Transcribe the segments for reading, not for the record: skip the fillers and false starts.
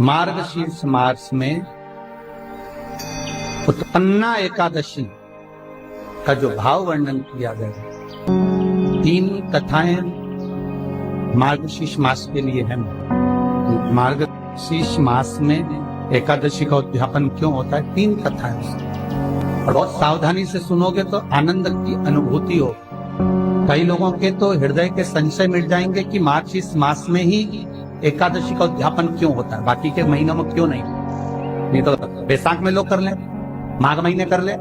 मार्गशीर्ष मास में उत्पन्ना एकादशी का जो भाव वर्णन किया गया, 3 कथाएं मार्गशीर्ष मास के लिए है। मार्गशीर्ष मास में एकादशी का उद्यापन क्यों होता है, 3 कथाएं उसकी, और बहुत सावधानी से सुनोगे तो आनंद की अनुभूति हो। कई लोगों के तो हृदय के संशय मिट जाएंगे कि मार्गशीर्ष मास में ही एकादशी का उद्यापन क्यों होता है, बाकी के महीनों में क्यों नहीं तो बैसाख में लोग कर ले, माघ महीने कर ले,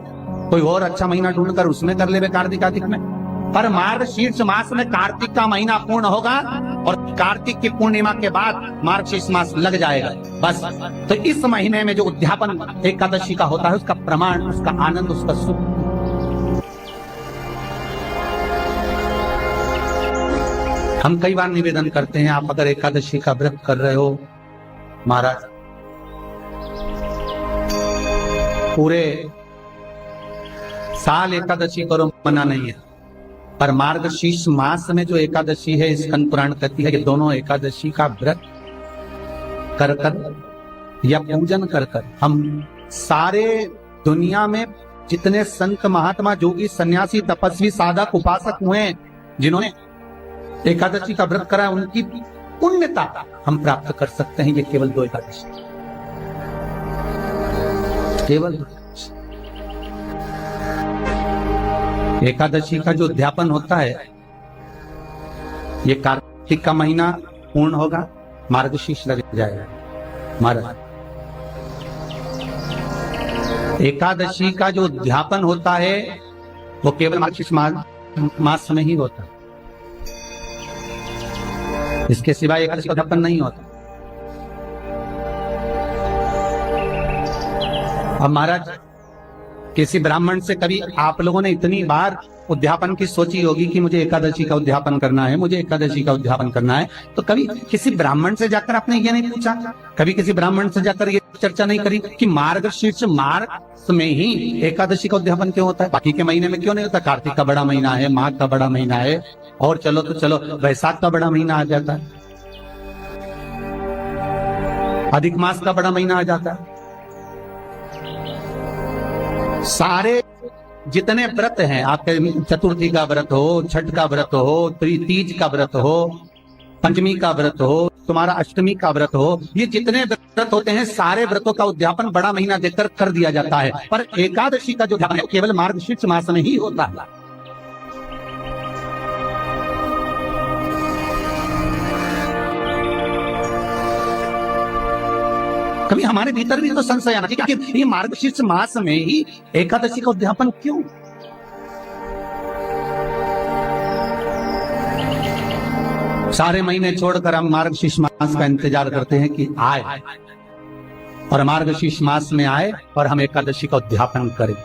कोई और अच्छा महीना ढूंढकर उसमें कर ले, कार्तिक आदिक में। पर मार्गशीर्ष मास में कार्तिक का महीना पूर्ण होगा और कार्तिक की पूर्णिमा के बाद मार्गशीर्ष मास लग जाएगा बस। तो इस महीने में जो उद्यापन एकादशी का होता है, उसका प्रमाण, उसका आनंद, उसका सुख हम कई बार निवेदन करते हैं, आप अगर एकादशी का व्रत कर रहे हो महाराज, पूरे साल एकादशी करो, मना नहीं है, पर मार्गशीर्ष मास में जो एकादशी है, स्कंद पुराण कहती है कि दोनों एकादशी का व्रत कर कर या पूजन कर कर हम सारे दुनिया में जितने संत महात्मा जोगी सन्यासी तपस्वी साधक उपासक हुए जिन्होंने एकादशी का व्रत करा, उनकी पुण्यता हम प्राप्त कर सकते हैं। ये केवल 2 एकादशी, केवल एकादशी का जो उद्यापन होता है, ये कार्तिक का महीना पूर्ण होगा, मार्गशीर्ष लग जाएगा महाराज। एकादशी का जो उद्यापन होता है वो केवल मार्गशीर्ष मास में ही होता है, इसके सिवाय एकादशी का उद्यापन नहीं होता। अब महाराज, किसी ब्राह्मण से कभी आप लोगों ने इतनी बार उद्यापन की सोची होगी कि मुझे एकादशी का उद्यापन करना है, मुझे एकादशी का उद्यापन करना है, तो कभी किसी ब्राह्मण से जाकर आपने ये नहीं पूछा, कभी किसी ब्राह्मण से जाकर ये चर्चा नहीं करी कि मार्गशीर्ष मास में ही एकादशी का उद्यापन क्यों होता है, बाकी के महीने में क्यों नहीं होता? कार्तिक का बड़ा महीना है, माघ का बड़ा महीना है, और चलो तो चलो वैशाख का बड़ा महीना आ जाता है, अधिक मास का बड़ा महीना आ जाता है। सारे जितने व्रत हैं आपके, चतुर्थी का व्रत हो, छठ का व्रत हो, तीज का व्रत हो, पंचमी का व्रत हो, तुम्हारा अष्टमी का व्रत हो, ये जितने व्रत होते हैं सारे व्रतों का उद्यापन बड़ा महीना देखकर कर दिया जाता है, पर एकादशी का जो उद्यापन है केवल मार्गशीर्ष मास में ही होता है। कभी हमारे भीतर भी तो संशय आना चाहिए कि ये मार्गशीर्ष मास में ही एकादशी का उद्यापन क्यों? सारे महीने छोड़कर हम मार्गशीर्ष मास का इंतजार करते हैं कि आए, और मार्गशीर्ष मास में आए और हम एकादशी का उद्यापन करें,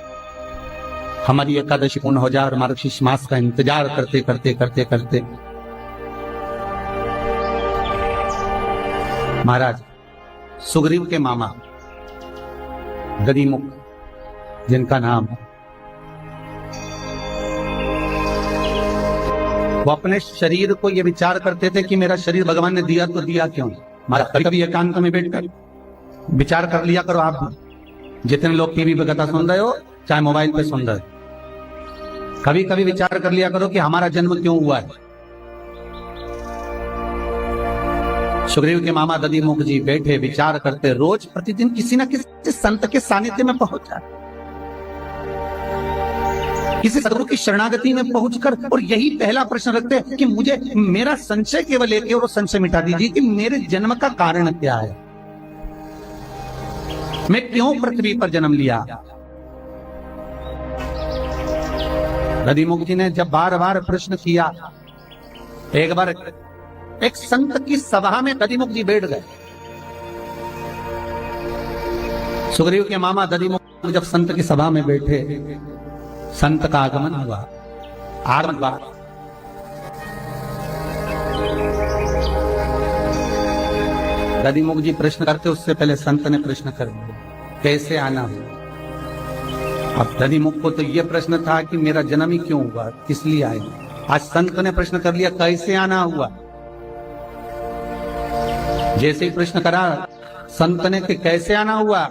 हमारी एकादशी पूर्ण हो जाए, और मार्गशीर्ष मास का इंतजार करते करते करते करते महाराज, सुग्रीव के मामा गदिमुख जिनका नाम है, वो अपने शरीर को ये विचार करते थे कि मेरा शरीर भगवान ने दिया तो दिया क्यों? कभी कभी एकांत में बैठकर विचार कर लिया करो। आप जितने लोग टीवी पे कथा सुन रहे हो, चाहे मोबाइल पे सुन रहे हो, कभी कभी विचार कर लिया करो कि हमारा जन्म क्यों हुआ है। सुग्रीव के मामा दधिमुख जी बैठे विचार करते, रोज प्रतिदिन किसी न किसी संत के सानिध्य में पहुंच जाते, किसी सदगुरु की शरणागति में पहुंचकर, और यही पहला प्रश्न रखते कि मुझे मेरा संशय केवल एक है, और वो संशय मिटा दीजिए कि मेरे जन्म का कारण क्या है, मैं क्यों पृथ्वी पर जन्म लिया। दधिमुख जी ने जब बार बार प्रश्न किया, एक बार एक संत की सभा में दधिमुख जी बैठ गए। सुग्रीव के मामा दधिमुख जब संत की सभा में बैठे, संत का आगमन हुआ, आरंभ हुआ। दधिमुख जी प्रश्न करते, उससे पहले संत ने प्रश्न कर दिया, कैसे आना हुआ। अब दधिमुख को तो यह प्रश्न था कि मेरा जन्म ही क्यों हुआ, किस लिए आए। आज संत ने प्रश्न कर लिया, कैसे आना हुआ। जैसे ही प्रश्न करा, संतने के कैसे आना हुआ?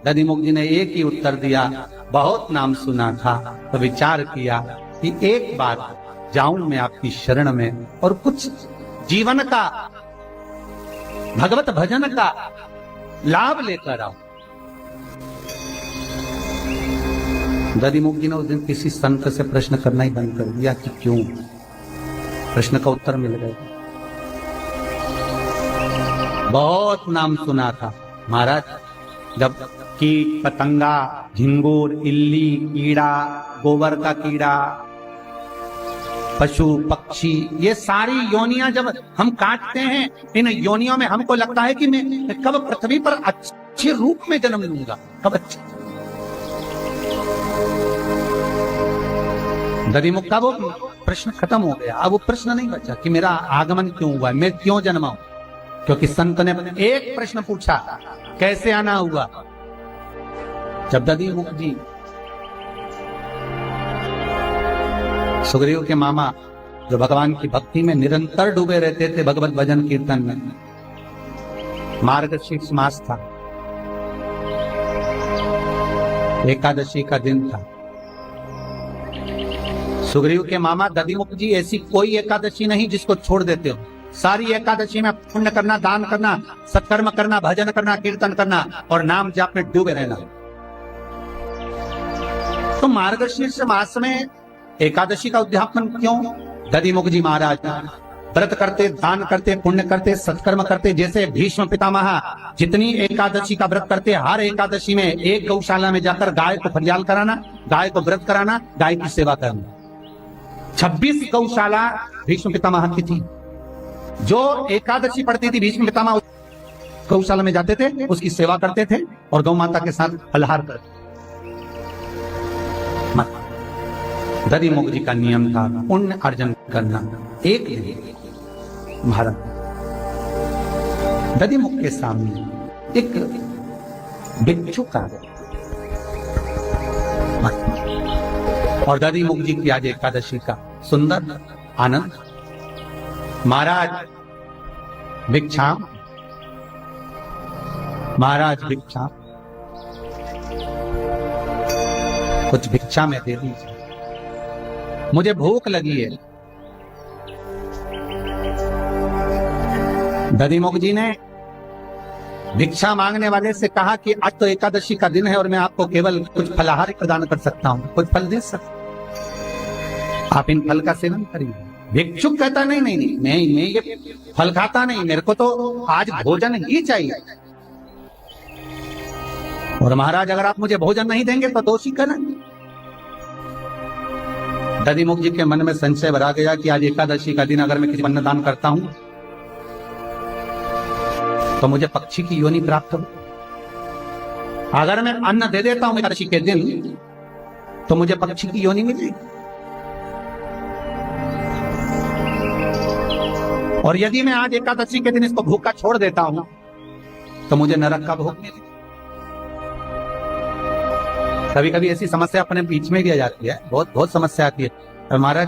दधिमुख जी ने एक ही उत्तर दिया, बहुत नाम सुना था तो विचार किया कि एक बार जाऊं मैं आपकी शरण में और कुछ जीवन का, भगवत भजन का लाभ लेकर आऊं। दधिमुख जी ने उस दिन किसी संत से प्रश्न करना ही बंद कर दिया कि क्यों। प्रश्न का उत्तर मिल गया। बहुत नाम सुना था महाराज, जब कीट पतंगा, झिंगुर, इल्ली, कीड़ा, गोबर का कीड़ा, पशु पक्षी, ये सारी योनियां जब हम काटते हैं, इन योनियों में हमको लगता है कि मैं कब पृथ्वी पर अच्छे रूप में जन्म लूंगा, कब अच्छे। दधिमुख का वो प्रश्न खत्म हो गया। अब वो प्रश्न नहीं बचा कि मेरा आगमन क्यों हुआ, मैं क्यों जन्मा हूं, क्योंकि संत ने एक प्रश्न पूछा, कैसे आना हुआ। जब दधिमुख जी सुग्रीव के मामा, जो भगवान की भक्ति में निरंतर डूबे रहते थे, भगवत भजन कीर्तन में, मार्गशीर्ष मास था, एकादशी का दिन था। सुग्रीव के मामा दधिमुख जी ऐसी कोई एकादशी नहीं जिसको छोड़ देते हो, सारी एकादशी में पुण्य करना, दान करना, सत्कर्म करना, भजन करना, कीर्तन करना और नाम जाप में डूबे रहना। तो मार्गशीर्ष मास में एकादशी का उद्यापन क्यों? दधिमुख जी महाराज व्रत करते, दान करते, पुण्य करते, सत्कर्म करते। जैसे भीष्म पितामह जितनी एकादशी का व्रत करते, हर एकादशी में एक गौशाला में जाकर गाय को फरियाल कराना, गाय को व्रत कराना, गाय की सेवा करना। 26 गौशाला भीष्म पितामह की थी। जो एकादशी पड़ती थी, भीष्म पितामह गौशाला में जाते थे, उसकी सेवा करते थे और गौ माता के साथ फलहार करते। दधिमुख जी का नियम था पुण्य अर्जन करना। एक दिन महाराज दधिमुख के सामने एक भिक्षु का और दधिमुख जी की आज एकादशी का सुंदर आनंद। महाराज भिक्षाम, महाराज भिक्षाम, कुछ भिक्षा में दे दीजिए, मुझे भूख लगी है। दधिमुख जी ने भिक्षा मांगने वाले से कहा कि आज तो एकादशी का दिन है और मैं आपको केवल कुछ फलाहार प्रदान कर सकता हूं, कुछ फल दे सकता, आप इन फल का सेवन करिए। भिक्षुक कहता नहीं नहीं नहीं, मैं ये फल खाता नहीं, मेरे को तो आज भोजन ही चाहिए। और महाराज अगर आप मुझे भोजन नहीं देंगे तो दोषी करेंगे। दधिमुख जी के मन में संशय भरा गया कि आज एकादशी का दिन अगर मैं किसी अन्न दान करता हूं तो मुझे पक्षी की योनि प्राप्त हो। अगर मैं अन्न दे देता हूं एकादशी के दिन तो मुझे पक्षी की योनि मिलेगी, और यदि मैं आज एकादशी के दिन इसको भूखा छोड़ देता हूं तो मुझे नरक का भोग मिलेगा। कभी कभी ऐसी समस्या अपने बीच में भी आ जाती है, बहुत समस्या आती है। महाराज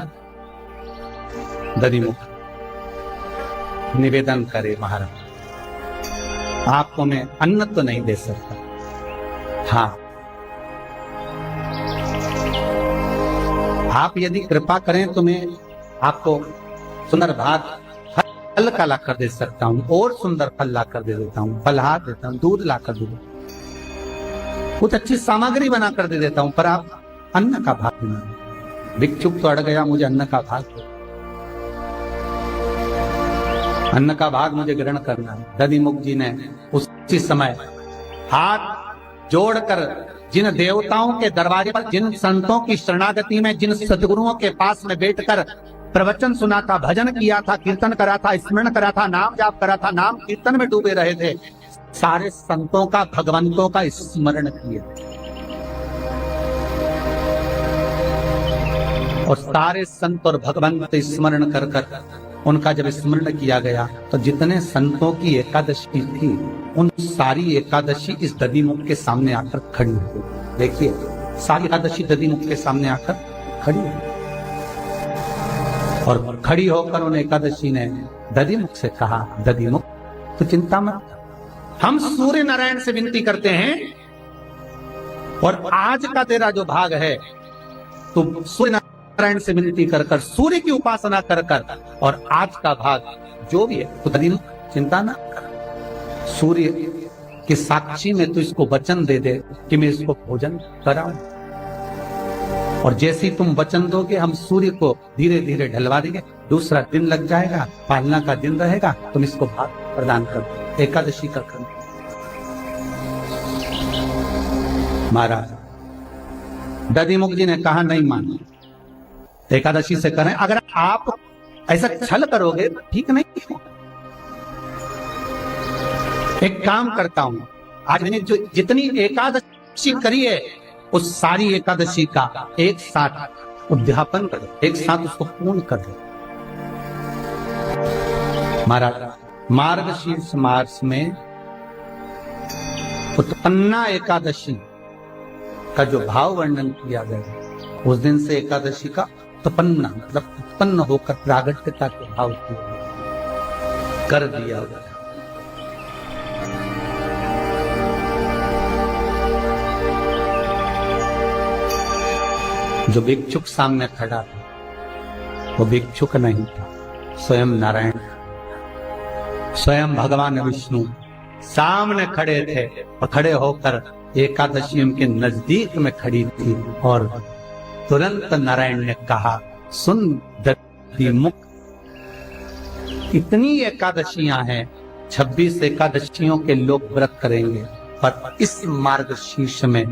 दधिमुख निवेदन करे, महाराज आपको मैं अन्न तो नहीं दे सकता, हाँ आप यदि कृपा करें तो मैं आपको सुंदर भात फल का ला कर दे सकता हूं, और सुंदर फल ला कर दे देता हूं, फलहार देता हूं, दूध ला कर दे देता हूं, कुछ अच्छी सामग्री बना कर दे देता हूं, पर आप अन्न का भाग देना। भिक्षुक तो अड़ गया, मुझे अन्न का भाग दो, अन्न का भाग मुझे ग्रहण करना है। दधिमुख जी ने उसी समय हाथ जोड़कर जिन देवताओं के दरवाजे पर, जिन संतों की शरणागति में, जिन सदगुरुओं के पास में बैठकर प्रवचन सुना था, भजन किया था, कीर्तन करा था, स्मरण करा था, नाम जाप करा था, नाम कीर्तन में डूबे रहे थे, सारे संतों का, भगवंतों का स्मरण किया और सारे संत और भगवंत स्मरण कर कर उनका जब स्मरण किया गया तो जितने संतों की एकादशी थी उन सारी एकादशी इस दधिमुख के सामने आकर खड़ी हो गई। देखिए सारी एकादशी दधिमुख के सामने आकर खड़ी हो गई और खड़ी होकर उन एकादशी ने दधिमुख से कहा, दधिमुख तो चिंता मत, हम सूर्य नारायण से विनती करते हैं और आज का तेरा जो भाग है तो सूर्य नारायण से विनती कर कर, सूर्य की उपासना कर कर, और आज का भाग जो भी है तो दिन चिंता ना कर, सूर्य के साक्षी में तो इसको वचन दे दे कि मैं इसको भोजन कराऊं, और जैसे ही तुम वचन दोगे हम सूर्य को धीरे धीरे ढलवा देंगे, दूसरा दिन लग जाएगा, पालना का दिन रहेगा, तुम इसको भाग प्रदान कर दो, एकादशी का कर। महाराज दधिमुख जी ने कहा नहीं मानो, एकादशी से करें, अगर आप ऐसा छल करोगे ठीक नहीं। एक काम करता हूं, आज मैंने जो जितनी एकादशी करी है उस सारी एकादशी का एक साथ उद्यापन कर दो, एक साथ उसको पूर्ण कर दो। महाराज मार्गशीर्ष मास में उत्पन्ना एकादशी का जो भाव वर्णन किया गया, उस दिन से एकादशी का उत्पन्ना मतलब उत्पन्न होकर प्रागट्यता के भाव कर दिया गया। जो भिक्षुक सामने खड़ा था वो भिक्षुक नहीं था, स्वयं नारायण, स्वयं भगवान विष्णु सामने खड़े थे, और खड़े होकर एकादशी उनके नजदीक में खड़ी थी, और तुरंत नारायण ने कहा, सुन दधिमुख, इतनी एकादशियां हैं, 26 एकादशियों के लोग व्रत करेंगे, पर इस मार्गशीर्ष में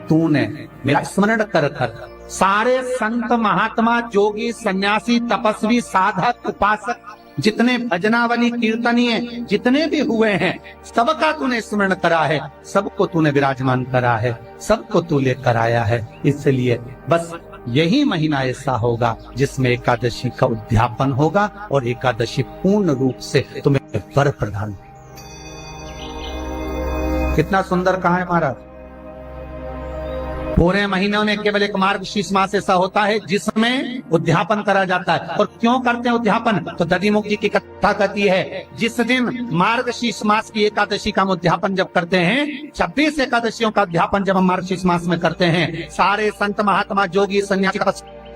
तूने मेरा स्मरण कर कर सारे संत महात्मा जोगी सन्यासी तपस्वी साधक उपासक जितने भजनावली कीर्तनीय जितने भी हुए हैं सबका तूने स्मरण करा है, सबको तूने विराजमान करा है, सबको तू लेकर आया है। इसलिए बस यही महीना ऐसा होगा जिसमें एकादशी का उद्यापन होगा और एकादशी पूर्ण रूप से तुम्हें वर प्रदान। कितना सुंदर कहा है महाराज। पूरे महीनों में केवल एक मार्गशीर्ष मास ऐसा होता है जिसमें उद्यापन करा जाता है। और क्यों करते हैं उद्यापन? तो दधिमुख जी की कथा कहती है, जिस दिन मार्गशीर्ष मास की एकादशी का हम उद्यापन जब करते हैं, 26 एकादशियों का उद्यापन जब हम मार्गशीर्ष मास में करते हैं, सारे संत महात्मा जोगी सन्यासी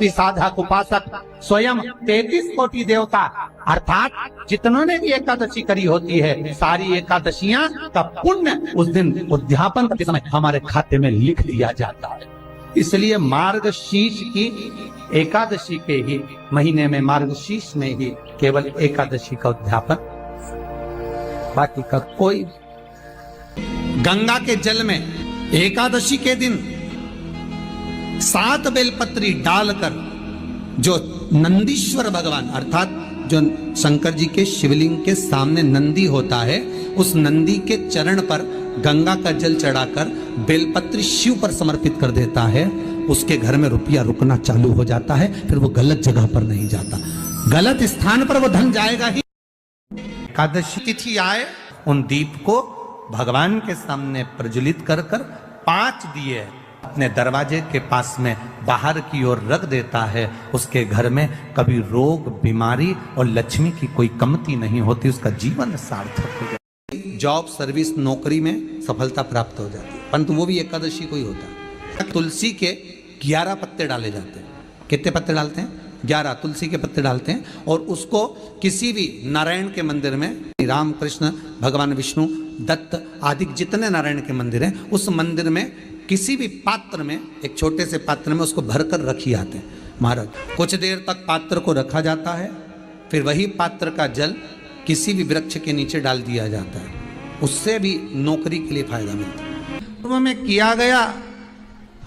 साधक उपासक स्वयं 33 कोटि देवता अर्थात जितनों ने भी एकादशी करी होती है, सारी एकादशियां का पुण्य उस दिन उद्यापन के समय हमारे खाते में लिख दिया जाता है। इसलिए मार्गशीर्ष की एकादशी के ही महीने में, मार्गशीर्ष में ही केवल एकादशी का उद्यापन, बाकी का कोई। गंगा के जल में एकादशी के दिन 7 बेलपत्री डालकर जो नंदीश्वर भगवान अर्थात जो शंकर जी के शिवलिंग के सामने नंदी होता है, उस नंदी के चरण पर गंगा का जल चढ़ाकर बेलपत्री शिव पर समर्पित कर देता है, उसके घर में रुपया रुकना चालू हो जाता है। फिर वो गलत जगह पर नहीं जाता, गलत स्थान पर वो धन जाएगा ही। एकादशी तिथि आए, उन दीप को भगवान के सामने प्रज्वलित कर कर 5 दिए अपने दरवाजे के पास में बाहर की ओर रख देता है। उसके घर में कभी रोग बीमारी और लक्ष्मी की कोई कमती नहीं होती, उसका जीवन सार्थक हो जाता है, जॉब सर्विस नौकरी में सफलता प्राप्त हो जाती है। परंतु वो भी एकादशी को ही होता है। तुलसी के 11 पत्ते डाले जाते हैं। कितने पत्ते डालते हैं? 11 तुलसी के पत्ते डालते हैं, और उसको किसी भी नारायण के मंदिर में, राम कृष्ण भगवान विष्णु दत्त आदि जितने नारायण के मंदिर हैं, उस मंदिर में किसी भी पात्र में, एक छोटे से पात्र में उसको भरकर रखी आते हैं महाराज। कुछ देर तक पात्र को रखा जाता है, फिर वही पात्र का जल किसी भी वृक्ष के नीचे डाल दिया जाता है, उससे भी नौकरी के लिए फायदा मिलता है। पूर्व में किया गया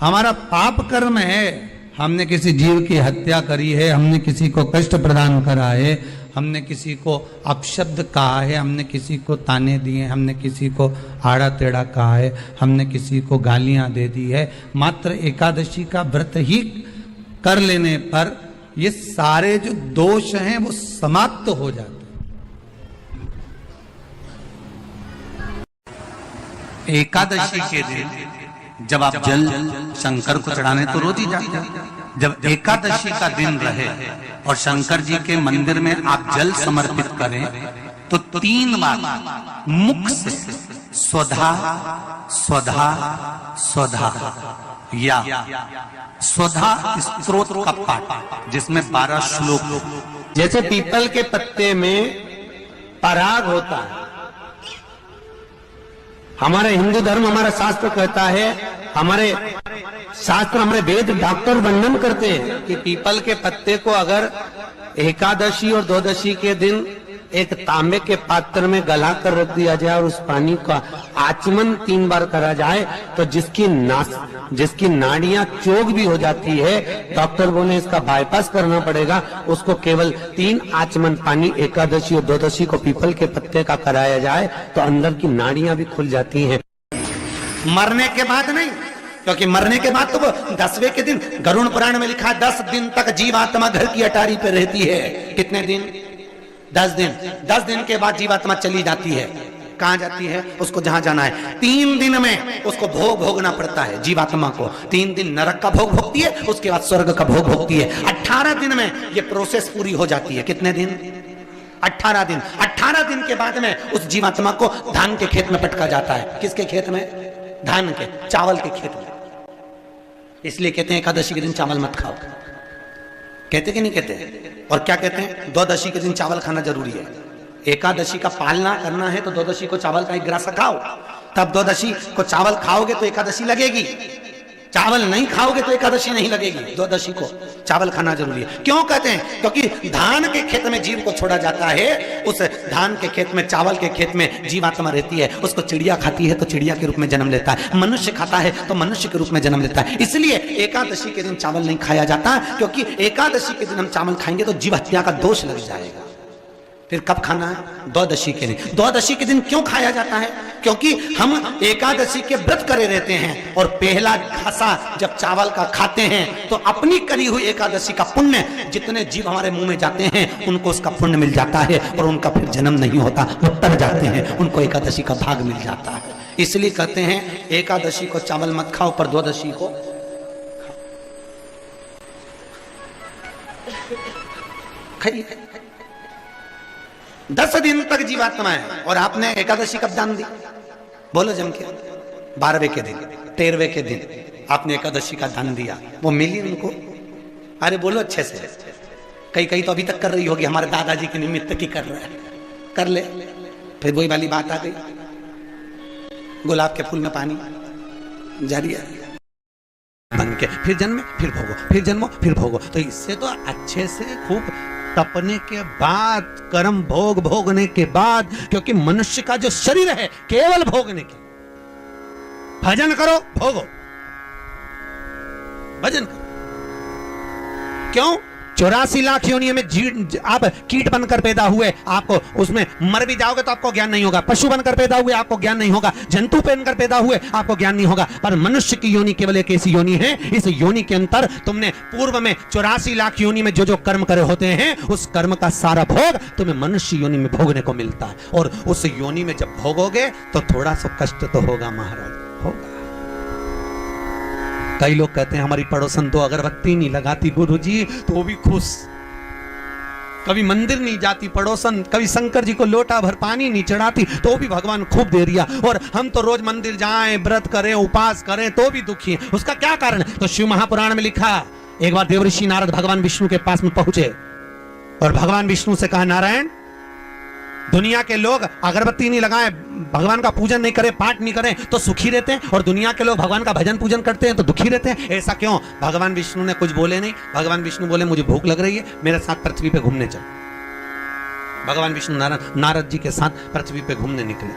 हमारा पाप कर्म है, हमने किसी जीव की हत्या करी है, हमने किसी को कष्ट प्रदान करा है, हमने किसी को अपशब्द कहा है, हमने किसी को ताने दिए, हमने किसी को आड़ा टेढ़ा कहा है, हमने किसी को गालियां दे दी है, मात्र एकादशी का व्रत ही कर लेने पर ये सारे जो दोष हैं वो समाप्त हो जाते हैं। एकादशी के दिन जब आप जल शंकर को चढ़ाने तो रोज ही जाते हैं, जब एकादशी का दिन रहे और शंकर जी के मंदिर में आप जल समर्पित करें तो 3 बार मुख से स्वधा स्वधा स्वधा या स्वधा स्तोत्र का पाठ जिसमें 12 श्लोक। जैसे पीपल के पत्ते में पराग होता है, हमारा हिंदू धर्म, हमारा शास्त्र कहता है, हमारे शास्त्र, हमारे वेद डॉक्टर वर्णन करते हैं कि पीपल के पत्ते को अगर एकादशी और द्वादशी के दिन एक तांबे के पात्र में गला कर रख दिया जाए और उस पानी का आचमन 3 बार करा जाए तो जिसकी नाड़ियां चोक भी हो जाती है, डॉक्टर बोले इसका बाईपास करना पड़ेगा, उसको केवल 3 आचमन पानी एकादशी और द्वादशी को पीपल के पत्ते का कराया जाए तो अंदर की नाड़ियां भी खुल जाती हैं। मरने के बाद नहीं, क्योंकि मरने के बाद तो वो 10वें के दिन गरुड़ पुराण में लिखा है 10 दिन तक जीवात्मा घर की अटारी पे रहती है। कितने दिन? 10 दिन। 10 दिन के बाद जीवात्मा चली जाती है। कहां जाती है? उसको जहां जाना है। 3 दिन में उसको भोग भोगना पड़ता है जीवात्मा को। 3 दिन नरक का भोग भोगती है, उसके बाद स्वर्ग का भोग भोगती है। 18 दिन में ये प्रोसेस पूरी हो जाती है। कितने दिन? 18 दिन। 18 दिन के बाद में उस जीवात्मा को धान के खेत में पटका जाता है। किसके खेत में? धान के, चावल के खेत में। इसलिए कहते हैं एकादशी के दिन चावल मत खाओ। कहते कि नहीं कहते? और क्या कहते हैं? द्वादशी के दिन चावल खाना जरूरी है। एकादशी का पालना करना है तो द्वादशी को चावल का एक ग्रास खाओ, तब द्वादशी को चावल खाओगे तो एकादशी लगेगी। चावल नहीं खाओगे तो एकादशी नहीं लगेगी। द्वादशी को चावल खाना जरूरी है। क्यों कहते हैं? क्योंकि धान के खेत में जीव को छोड़ा जाता है, उस धान के खेत में, चावल के खेत में जीवात्मा रहती है। उसको चिड़िया खाती है तो चिड़िया के रूप में जन्म लेता है, मनुष्य खाता है तो मनुष्य के रूप में जन्म लेता है। इसलिए एकादशी के दिन चावल नहीं खाया जाता, क्योंकि एकादशी के दिन हम चावल खाएंगे तो जीव हत्या का दोष लग जाएगा। फिर कब खाना है? द्वादशी के दिन। द्वादशी के दिन क्यों खाया जाता है? क्योंकि हम एकादशी के व्रत करे रहते हैं और पहला घासा जब चावल का खाते हैं तो अपनी करी हुई एकादशी का पुण्य, जितने जीव हमारे मुंह में जाते हैं उनको उसका पुण्य मिल जाता है और उनका फिर जन्म नहीं होता, वो तर जाते हैं, उनको एकादशी का भाग मिल जाता है। इसलिए कहते हैं एकादशी को चावल मत खाओ पर द्वादशी को खाइए। 10 दिन तक जीवात्मा है और आपने एकादशी कब दान दी? बोलो जम के। 12वें के दिन, 13वें के दिन आपने एकादशी का दान दिया, वो मिली उनको? अरे बोलो अच्छे से। कई तो अभी तक कर रही होगी, हमारे दादाजी के निमित्त की कर रहा है, कर ले। फिर वही वाली बात आ गई, गुलाब के फूल में पानी जारी है बन के, फिर जन्मे फिर भोगो, फिर जन्मो फिर भोगो। तो इससे तो अच्छे से खूब तपने के बाद, कर्म भोग भोगने के बाद, क्योंकि मनुष्य का जो शरीर है केवल भोगने के, भजन करो भोगो, भजन करो। क्यों? 84 लाख योनियों में आप कीट बनकर पैदा हुए, आपको उसमें मर भी जाओगे तो आपको ज्ञान नहीं होगा। पशु बनकर पैदा हुए आपको ज्ञान नहीं होगा, जंतु बनकर पैदा हुए आपको ज्ञान नहीं होगा। पर मनुष्य की योनि केवल एक ऐसी योनि है, इस योनि के अंतर तुमने पूर्व में 84 लाख योनि में जो कर्म करे होते हैं, उस कर्म का सारा भोग तुम्हें मनुष्य योनि में भोगने को मिलता है। और उस योनि में जब भोगोगे तो थोड़ा सा कष्ट तो होगा महाराज, होगा। कई लोग कहते हैं हमारी पड़ोसन तो अगरबत्ती नहीं लगाती गुरुजी तो भी खुश, कभी मंदिर नहीं जाती पड़ोसन, कभी शंकर जी को लोटा भर पानी नहीं चढ़ाती तो भी भगवान खूब दे दिया, और हम तो रोज मंदिर जाएं, व्रत करें, उपास करें तो भी दुखी हैं। उसका क्या कारण? तो शिव महापुराण में लिखा, एक बार देवऋषि नारद भगवान विष्णु के पास में पहुंचे और भगवान विष्णु से कहा, नारायण, दुनिया के लोग अगरबत्ती नहीं लगाए, भगवान का पूजन नहीं करें, पाठ नहीं करें तो सुखी रहते हैं, और दुनिया के लोग भगवान का भजन पूजन करते हैं तो दुखी रहते हैं, ऐसा क्यों? भगवान विष्णु ने कुछ बोले नहीं। भगवान विष्णु बोले, मुझे भूख लग रही है, मेरे साथ पृथ्वी पे घूमने चल। भगवान विष्णु नारद जी के साथ पृथ्वी पे घूमने निकले।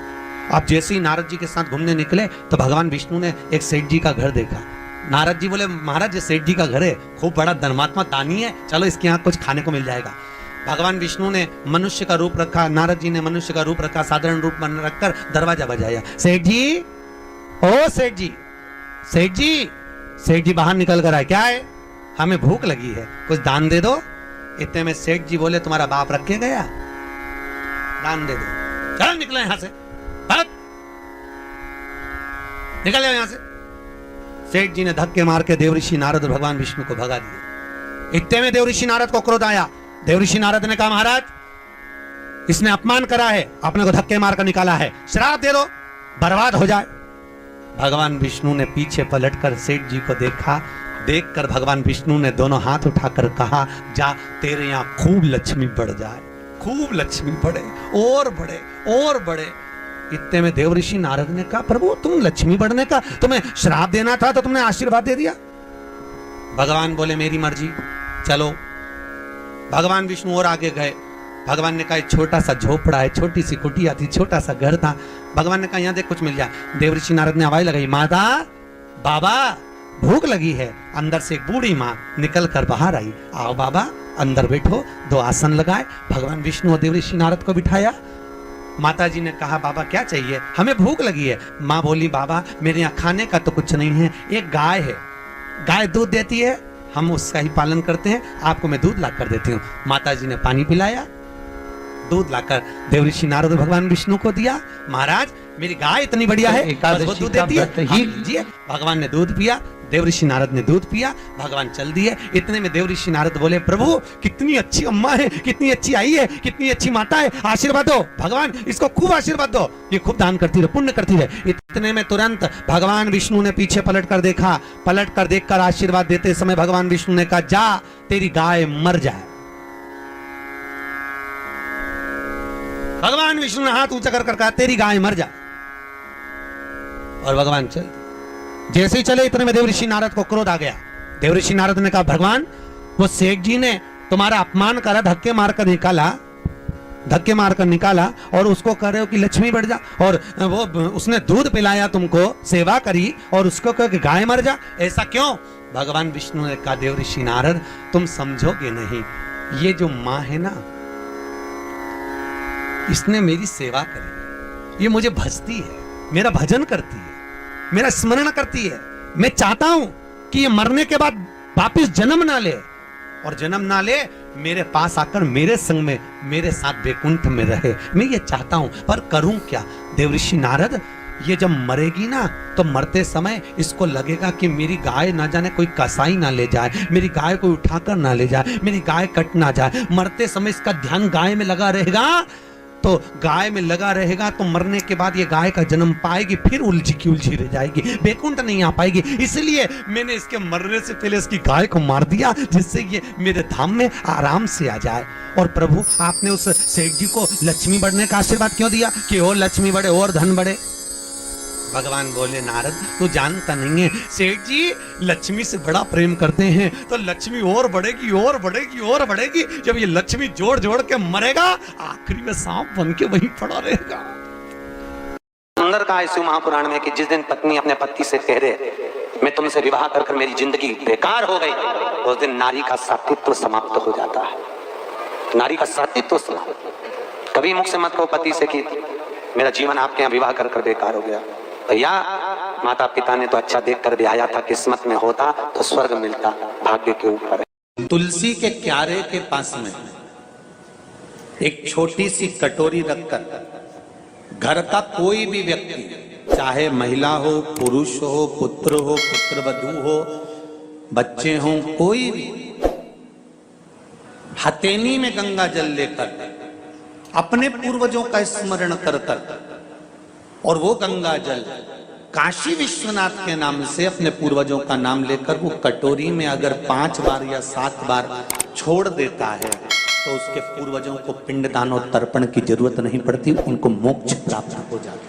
अब जैसे ही नारद जी के साथ घूमने निकले तो भगवान विष्णु ने एक सेठ जी का घर देखा। नारद जी बोले, महाराज ये सेठ जी का घर है, खूब बड़ा धर्मात्मा दानी है, चलो इसके यहाँ कुछ खाने को मिल जाएगा। भगवान विष्णु ने मनुष्य का रूप रखा, नारद जी ने मनुष्य का रूप रखा, साधारण रूप बन रखकर दरवाजा बजाया। सेठ जी, ओ सेठ जी, सेठ जी। सेठ जी बाहर निकल कर आए, क्या है? हमें भूख लगी है, कुछ दान दे दो। इतने में सेठ जी बोले, तुम्हारा बाप रख के गया, दान दे दो, चल निकले यहां से, भाग, निकल जाओ यहां से। सेठ जी ने धक्के मार के देवऋषि नारद और भगवान विष्णु को भगा दिया। इतने में देवऋषि नारद को क्रोध आया। देवऋषि नारद ने कहा, महाराज इसने अपमान करा है, अपने को धक्के मारकर निकाला है, श्राप दे दो। बर्बाद हो जाए। भगवान विष्णु ने पीछे पलटकर सेठ जी को देखा। देखकर भगवान विष्णु ने दोनों हाथ उठाकर कहा, जा तेरे यहाँ खूब लक्ष्मी बढ़ जाए, खूब लक्ष्मी बढ़े और बढ़े और बढ़े। इतने में देवऋषि नारद ने कहा, प्रभु तुम लक्ष्मी बढ़ने का, तुम्हें श्राप देना था तो तुमने आशीर्वाद दे दिया। भगवान बोले मेरी मर्जी, चलो। भगवान विष्णु और आगे गए। भगवान ने कहा एक छोटा सा झोपड़ा है, छोटी सी कुटिया थी, छोटा सा घर था। भगवान ने कहा यहाँ देख कुछ मिल जाए। देवऋषि नारद ने आवाज लगाई, माता बाबा भूख लगी है। अंदर से एक बूढ़ी माँ निकल कर बाहर आई, आओ बाबा अंदर बैठो। 2 आसन लगाए, भगवान विष्णु और देवऋषि नारद को बिठाया। माता जी ने कहा, बाबा क्या चाहिए? हमें भूख लगी है। माँ बोली, बाबा मेरे यहाँ खाने का तो कुछ नहीं है, एक गाय है, गाय दूध देती है, हम उसका ही पालन करते हैं, आपको मैं दूध ला कर देती हूँ। माता जी ने पानी पिलाया, दूध लाकर देवऋषि नारद भगवान विष्णु को दिया। महाराज मेरी गाय इतनी बढ़िया है, बस वो दूध देती है, ही लीजिए। भगवान ने दूध पिया, देवऋषि नारद ने दूध पिया, भगवान चल दिए। इतने में देवऋषि नारद बोले, प्रभु कितनी अच्छी अम्मा है, कितनी अच्छी आई है, कितनी अच्छी माता है, आशीर्वाद दो भगवान, इसको खूब आशीर्वाद दो, ये खूब दान करती रहे, पुण्य करती रहे। इतने में तुरंत भगवान विष्णु ने पीछे पलट कर देखा, पलट कर देखकर आशीर्वाद देते समय भगवान विष्णु ने कहा, जा तेरी गाय मर जाए। भगवान विष्णु ने हाथ ऊंचा कर कहा, तेरी गाय मर जाए। और भगवान चल दिए। जैसे ही चले इतने में देवऋषि नारद को क्रोध आ गया। देवऋषि नारद ने कहा, भगवान वो सेठ जी ने तुम्हारा अपमान करा, धक्के मारकर निकाला और उसको कह रहे हो कि लक्ष्मी बढ़ जा, और वो उसने दूध पिलाया तुमको, सेवा करी, और उसको कह कि गाय मर जा, ऐसा क्यों? भगवान विष्णु ने कहा, देवऋषि नारद तुम समझोगे नहीं, ये जो माँ है ना, इसने मेरी सेवा करी, ये मुझे भजती है, मेरा भजन करती है, मेरा स्मरण करती है। मैं चाहता हूं कि ये मरने के बाद वापस जन्म ना ले, और जन्म ना ले मेरे पास आकर मेरे संग में मेरे साथ वैकुंठ में रहे। मैं ये चाहता हूं, पर करूं क्या? देवऋषि नारद ये जब मरेगी ना, तो मरते समय इसको लगेगा कि मेरी गाय ना जाने कोई कसाई ना ले जाए, मेरी गाय को उठाकर ना ले जाए, मेरी गाय कट ना जाए। मरते समय इसका ध्यान गाय में लगा रहेगा, तो गाय में लगा रहेगा, तो मरने के बाद ये गाय का जन्म पाएगी, फिर उलझी की उलझी रह जाएगी, वैकुंठ नहीं आ पाएगी। इसलिए मैंने इसके मरने से पहले इसकी गाय को मार दिया, जिससे ये मेरे धाम में आराम से आ जाए। और प्रभु आपने उस सेठ जी को लक्ष्मी बढ़ने का आशीर्वाद क्यों दिया कि और लक्ष्मी बढ़े और धन बढ़े? भगवान बोले, नारद तू जानता नहीं है, सेठ जी लक्ष्मी से बड़ा प्रेम करते हैं, तो लक्ष्मी और बढ़ेगी और बढ़ेगी और बढ़ेगी। जब ये लक्ष्मी जोड़ जोड़ के मरेगा, आखिरी में सांप बन के वहीं पड़ा रहेगा। सुंदर कहा इस महापुराण में कि जिस दिन पत्नी अपने पति से कह दे, मैं तुमसे विवाह कर मेरी जिंदगी बेकार हो गई, उस दिन नारी का सात्वित्व समाप्त हो जाता है। नारी का सात्वित्व समाप्त। कभी मुख से मत कहो पति से कि मेरा जीवन आपके यहाँ विवाह कर बेकार हो गया। भैया माता पिता ने तो अच्छा देख कर ब्याया था, किस्मत में होता तो स्वर्ग मिलता, भाग्य के ऊपर है। तुलसी के क्यारे के पास में एक छोटी सी कटोरी रखकर घर का कोई भी व्यक्ति, चाहे महिला हो, पुरुष हो, पुत्र हो, पुत्रवधू हो, बच्चे हो, कोई भी हथेली में गंगा जल लेकर अपने पूर्वजों का स्मरण कर कर, और वो गंगा जल काशी विश्वनाथ के नाम से अपने पूर्वजों का नाम लेकर वो कटोरी में अगर 5 बार या 7 बार छोड़ देता है, तो उसके पूर्वजों को पिंडदान और तर्पण की जरूरत नहीं पड़ती, उनको मोक्ष प्राप्त हो जाता है।